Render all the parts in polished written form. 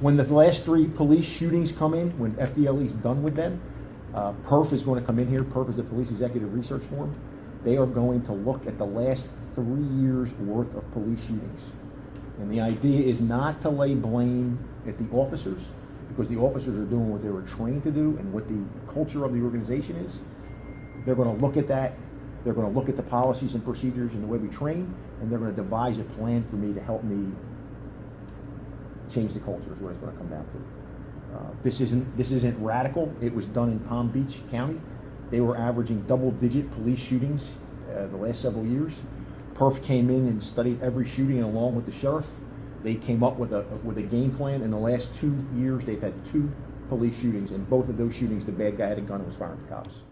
When the last 3 police shootings come in, when FDLE is done with them, PERF is going to come in here. PERF is the Police Executive Research Forum. They are going to look at the last 3 years worth of police shootings. And the idea is not to lay blame at the officers, because the officers are doing what they were trained to do and what the culture of the organization is. They're going to look at that. They're going to look at the policies and procedures and the way we train, and they're going to devise a plan for me to help me change the culture, is what it's going to come down to. This isn't radical. It was done in Palm Beach County. They were averaging double-digit police shootings the last several years. PERF came in and studied every shooting along with the sheriff. They came up with a game plan. In the last 2 years, they've had 2 police shootings, and both of those shootings, the bad guy had a gun and was firing at the cops.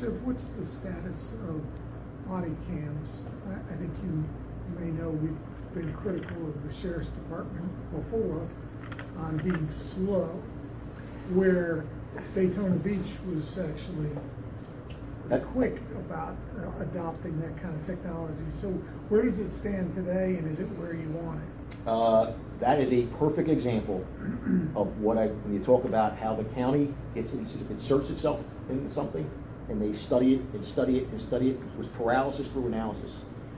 Sheriff, what's the status of body cams? I think you may know we've been critical of the sheriff's department before on being slow, where Daytona Beach was actually quick about adopting that kind of technology. So where does it stand today, and is it where you want it? That is a perfect example of when you talk about how the county inserts itself into something, and they study it and study it and study it. It was paralysis through analysis.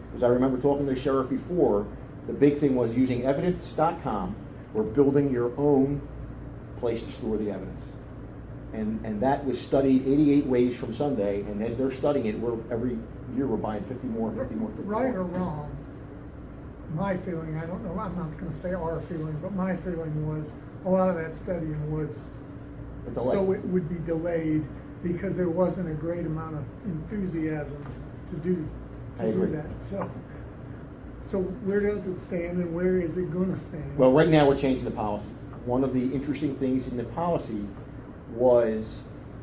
Because I remember talking to the sheriff before, the big thing was using evidence.com or building your own place to store the evidence. And that was studied 88 ways from Sunday, and as they're studying it, every year we're buying 50 more. Right or wrong, my feeling, I don't know, I'm not going to say our feeling, but my feeling was a lot of that studying was so it would be delayed because there wasn't a great amount of enthusiasm to do that. So where does it stand, and where is it going to stand? Well, right now we're changing the policy. One of the interesting things in the policy was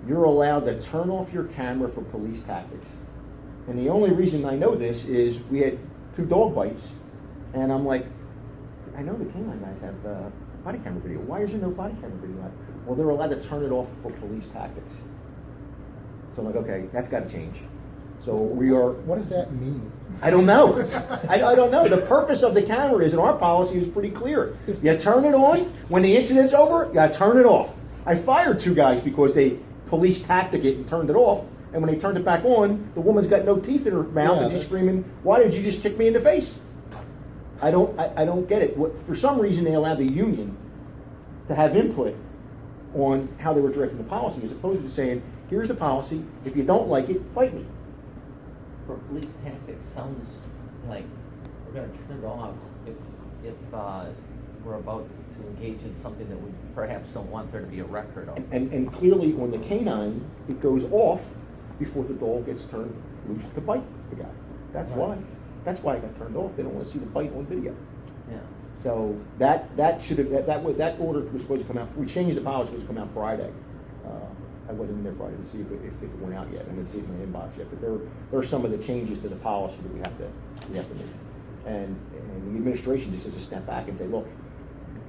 you're allowed to turn off your camera for police tactics. And the only reason I know this is we had 2 dog bites, and I'm like, I know the canine guys have body camera video. Why is there no body camera video? Well, they're allowed to turn it off for police tactics. So I'm like, okay, that's got to change. So we are. What does that mean? I don't know. I don't know. The purpose of the camera is, in our policy, is pretty clear. You turn it on when the incident's over. You got to turn it off. I fired 2 guys because they police tactic it and turned it off. And when they turned it back on, the woman's got no teeth in her mouth and she's screaming, "Why did you just kick me in the face?" I don't get it. For some reason, they allowed the union to have input on how they were drafting the policy, as opposed to saying, "Here's the policy. If you don't like it, fight me." For police tactics, sounds like we're going to turn it off if we're about to engage in something that we perhaps don't want there to be a record of. And clearly, on the canine, it goes off before the dog gets turned loose to bite the guy. That's why. That's why it got turned off. They don't want to see the bite on video. Yeah. So that order was supposed to come out. We changed the policy. It was supposed to come out Friday. I wasn't in there Friday to see if it went out yet. I didn't see it in my inbox yet. But there are some of the changes to the policy that we have to make. And the administration just has to step back and say, look,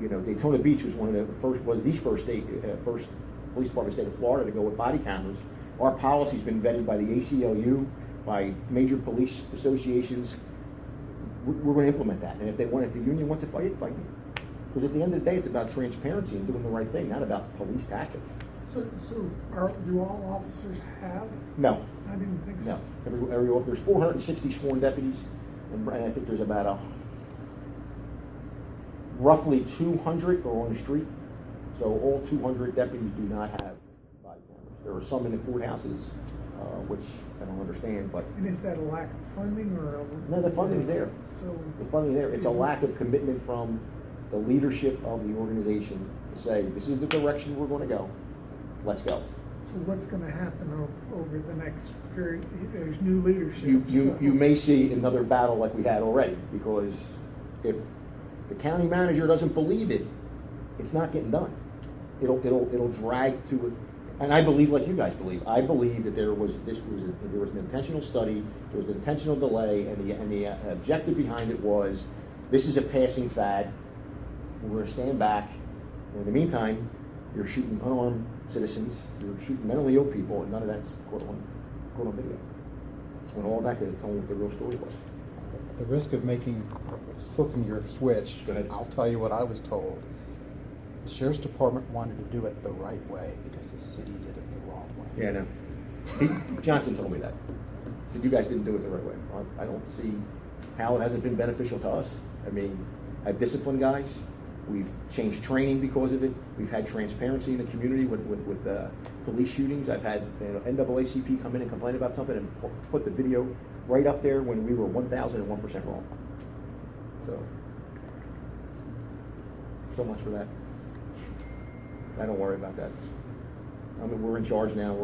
Daytona Beach was the first police department in the state of Florida to go with body cameras. Our policy's been vetted by the ACLU, by major police associations. We're going to implement that. And if the union wants to fight it, fight it. Because at the end of the day, it's about transparency and doing the right thing, not about police tactics. So do all officers have? No. I didn't think so. No. There's 460 sworn deputies, and I think there's about roughly 200 are on the street. So all 200 deputies do not have body cameras. There are some in the courthouses, which I don't understand. But and is that a lack of funding or? No, the funding's there. So the funding there. It's a lack of commitment from the leadership of the organization to say, this is the direction we're going to go. Let's go. So what's going to happen over the next period? There's new leadership. You may see another battle like we had already, because if the county manager doesn't believe it, it's not getting done. It'll drag to it. And I believe, like you guys believe, I believe that there was an intentional study, there was an intentional delay, and the objective behind it was, this is a passing fad. We're going to stand back. In the meantime, you're shooting unarmed citizens, you're shooting mentally ill people, and none of that's caught on video. When all that gets told what the real story was. At the risk of flipping your switch, Go ahead. I'll tell you what I was told. The sheriff's department wanted to do it the right way because the city did it the wrong way. Yeah, I know. Johnson told me that. He said, you guys didn't do it the right way. Well, I don't see how it hasn't been beneficial to us. I mean, I've disciplined guys. We've changed training because of it. We've had transparency in the community with police shootings. I've had NAACP come in and complain about something and put the video right up there when we were 1,001% wrong. So much for that. I don't worry about that. I mean, we're in charge now.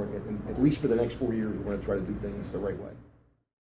At least for the next 4 years, we're going to try to do things the right way.